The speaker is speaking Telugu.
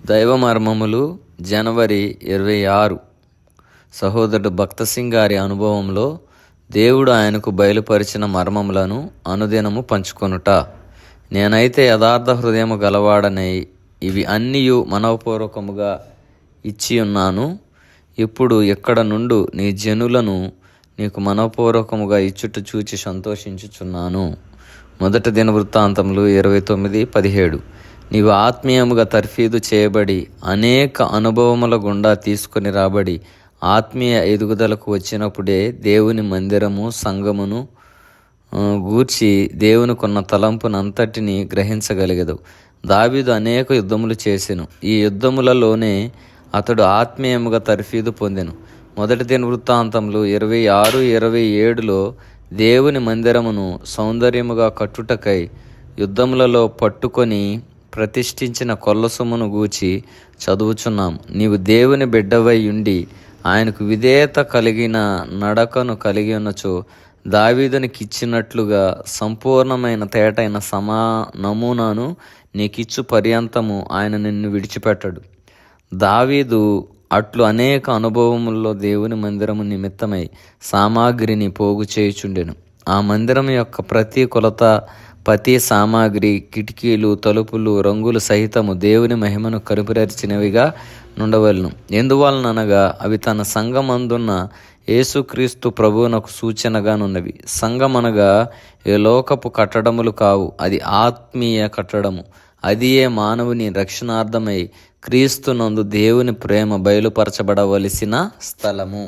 దైవ మర్మములు జనవరి 26. సహోదరుడు భక్త సింగ్ గారి అనుభవంలో దేవుడు ఆయనకు బయలుపరిచిన మర్మములను అనుదినము పంచుకొనుట. నేనైతే యథార్థ హృదయము గలవాడనై ఇవి అన్నీయు మనఃపూర్వకముగా ఇచ్చి ఉన్నాను. ఇప్పుడు ఇక్కడ నుండు నీ జనులను నీకు మనఃపూర్వకముగా ఇచ్చుట చూచి సంతోషించుచున్నాను. 1 దినవృత్తాంతములు 29:17. నీవు ఆత్మీయముగా తర్ఫీదు చేయబడి అనేక అనుభవముల గుండా తీసుకొని రాబడి ఆత్మీయ ఎదుగుదలకు వచ్చినప్పుడే దేవుని మందిరము సంఘమును గూర్చి దేవునికున్న తలంపునంతటిని గ్రహించగలిగదు. దావీదు అనేక యుద్ధములు చేసెను. ఈ యుద్ధములలోనే అతడు ఆత్మీయముగా తర్ఫీదు పొందెను. 1 దినవృత్తాంతములు 26:27లో దేవుని మందిరమును సౌందర్యముగా కట్టుటకై యుద్ధములలో పట్టుకొని ప్రతిష్ఠించిన కొల్లసొమ్మును గూర్చి చదువుచున్నాము. నీవు దేవుని బిడ్డవై ఉండి ఆయనకు విధేయత కలిగిన నడకను కలిగి ఉన్నచో దావీదునికిచ్చినట్లుగా సంపూర్ణమైన తేటైన నమూనాను నీకిచ్చు పర్యంతము ఆయన నిన్ను విడిచిపెట్టడు. దావీదు అట్లు అనేక అనుభవముల్లో దేవుని మందిరము నిమిత్తమై సామాగ్రిని పోగు చేయుచుండెను. ఆ మందిరం యొక్క ప్రతి కొలత, ప్రతి సామాగ్రి, కిటికీలు, తలుపులు, రంగులు సహితము దేవుని మహిమను కనుపరిచినవిగా నుండవలను. ఎందువలననగా అవి తన సంఘమందున్న యేసుక్రీస్తు ప్రభువునకు సూచనగానున్నవి. సంఘమనగా ఏ లోకపు కట్టడములు కావు, అది ఆత్మీయ కట్టడము. అదియే మానవుని రక్షణార్థమై క్రీస్తునందు దేవుని ప్రేమ బయలుపరచబడవలసిన స్థలము.